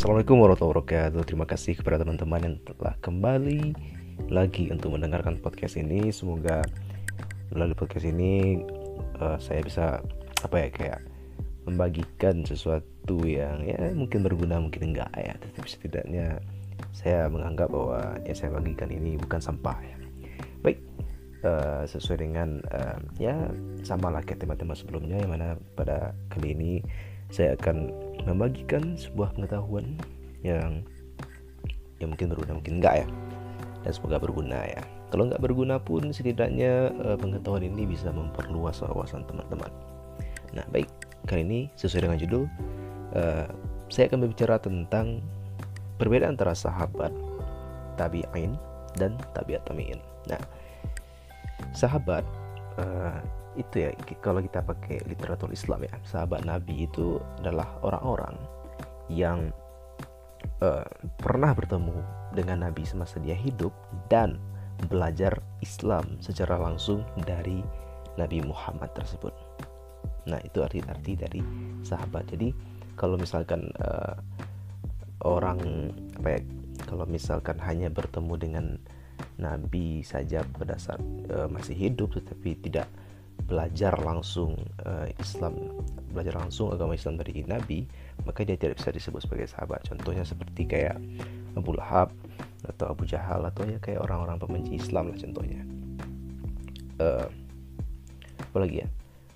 Assalamualaikum warahmatullahi wabarakatuh. Terima kasih kepada teman-teman yang telah kembali lagi untuk mendengarkan podcast ini. Semoga melalui podcast ini saya bisa kayak membagikan sesuatu yang ya mungkin berguna mungkin enggak ya, tapi setidaknya saya menganggap bahwa yang saya bagikan ini bukan sampah ya. Baik, sesuai dengan ya sama lah kayak tema-tema sebelumnya, yang mana pada kali ini saya akan membagikan sebuah pengetahuan yang mungkin berguna mungkin enggak ya, dan semoga berguna ya. Kalau nggak berguna pun setidaknya pengetahuan ini bisa memperluas wawasan teman-teman. Nah baik, kali ini sesuai dengan judul, saya akan berbicara tentang perbedaan antara sahabat tabi'in dan tabi'at tabi'in. Nah, sahabat itu ya, kalau kita pakai literatur Islam ya, sahabat Nabi itu adalah orang-orang yang pernah bertemu dengan Nabi semasa dia hidup dan belajar Islam secara langsung dari Nabi Muhammad tersebut. Nah, itu arti dari sahabat. Jadi kalau misalkan kalau misalkan hanya bertemu dengan Nabi saja pada saat masih hidup tetapi tidak belajar langsung agama Islam dari Nabi, maka dia tidak bisa disebut sebagai sahabat. Contohnya seperti kayak Abu Lahab atau Abu Jahal, atau ya kayak orang-orang pembenci Islam lah contohnya. Apalagi ya,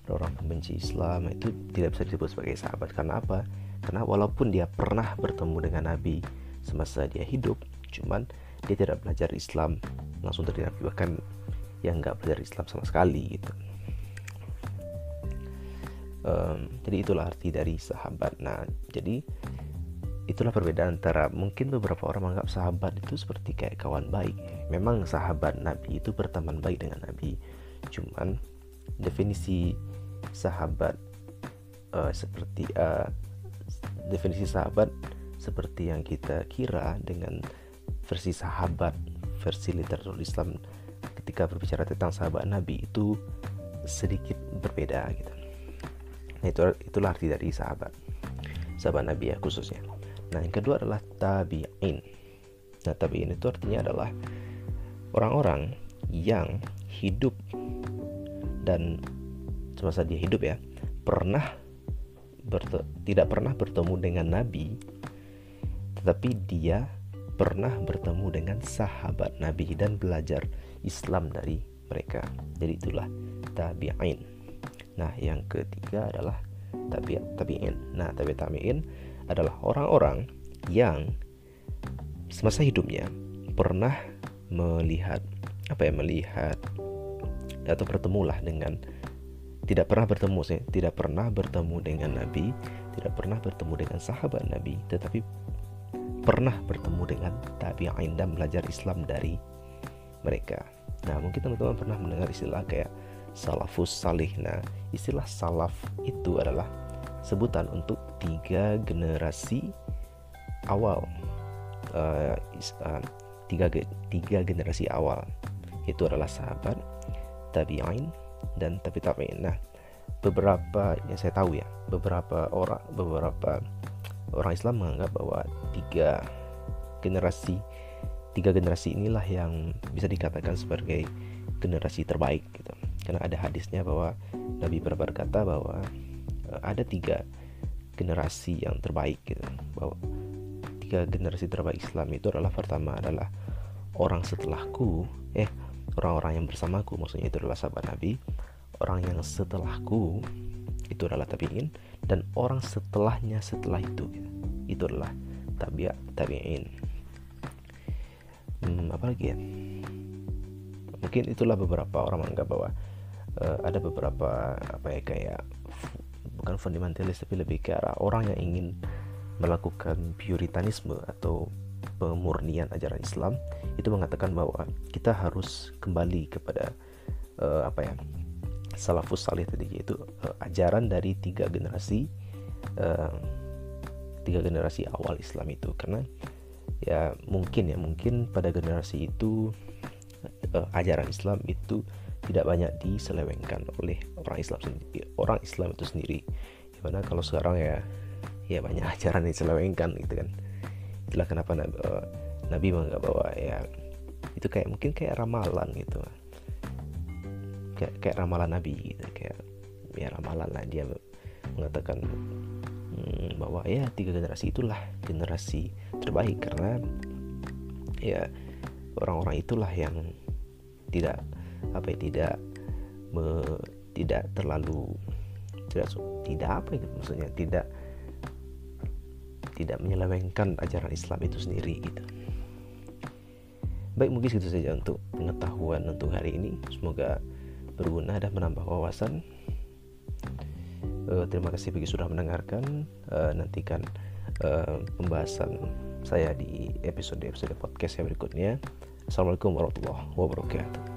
orang pembenci Islam itu tidak bisa disebut sebagai sahabat. Karena apa? Karena walaupun dia pernah bertemu dengan Nabi semasa dia hidup, cuman dia tidak belajar Islam langsung dari Nabi, bahkan yang nggak belajar Islam sama sekali gitu. Jadi itulah arti dari sahabat. Nah, jadi itulah perbedaan antara, mungkin beberapa orang menganggap sahabat itu seperti kayak kawan baik. Memang sahabat Nabi itu berteman baik dengan Nabi, cuman definisi sahabat definisi sahabat seperti yang kita kira dengan versi literatur Islam ketika berbicara tentang sahabat Nabi itu sedikit berbeda gitu. Nah, itulah arti dari sahabat Nabi ya khususnya. Nah, yang kedua adalah tabi'in. Nah, tabi'in itu artinya adalah orang-orang yang hidup dan semasa dia hidup ya tidak pernah bertemu dengan Nabi, tetapi dia pernah bertemu dengan sahabat Nabi dan belajar Islam dari mereka. Jadi itulah tabi'in. Nah, yang ketiga adalah tabi'in. Nah, tabi'in adalah orang-orang yang semasa hidupnya pernah melihat atau bertemulah dengan tidak pernah bertemu dengan Nabi, tidak pernah bertemu dengan sahabat Nabi, tetapi pernah bertemu dengan tabi'in dan belajar Islam dari mereka. Nah, mungkin teman-teman pernah mendengar istilah kayak salafus salih. Nah, istilah salaf itu adalah sebutan untuk 3 generasi awal, tiga generasi awal, itu adalah sahabat, tabi'in, dan tabi'in. Nah, beberapa yang saya tahu ya, beberapa orang Islam menganggap bahwa tiga generasi inilah yang bisa dikatakan sebagai generasi terbaik gitu. Karena ada hadisnya bahwa Nabi pernah berkata bahwa ada 3 generasi yang terbaik gitu. Bahwa 3 generasi terbaik Islam itu adalah, pertama adalah orang-orang yang bersamaku, maksudnya itu adalah sahabat Nabi. Orang yang setelahku itu adalah tabi'in, dan orang setelah itu gitu, itu adalah tabi'in. Apalagi ya, mungkin itulah beberapa orang menganggap bahwa ada beberapa bukan fundamentalis, tapi lebih ke arah orang yang ingin melakukan puritanisme atau pemurnian ajaran Islam, itu mengatakan bahwa kita harus kembali kepada salafus salih tadi, yaitu ajaran dari 3 generasi awal Islam itu. Karena ya mungkin pada generasi itu ajaran Islam itu tidak banyak diselewengkan oleh orang Islam itu sendiri. Dimana kalau sekarang ya banyak ajaran yang diselewengkan gitu kan. itulah kenapa Nabi menganggap bahwa ya itu kayak mungkin kayak ramalan gitu, kayak ramalan Nabi gitu, kayak ya ramalan lah. Dia mengatakan bahwa ya 3 generasi itulah generasi terbaik, karena ya orang-orang itulah yang tidak tidak terlalu maksudnya tidak menyelewengkan ajaran Islam itu sendiri gitu. Baik, mungkin segitu saja untuk pengetahuan untuk hari ini. Semoga berguna dan menambah wawasan. Terima kasih bagi sudah mendengarkan. Nantikan pembahasan saya di episode podcast yang berikutnya. Assalamualaikum warahmatullahi wabarakatuh.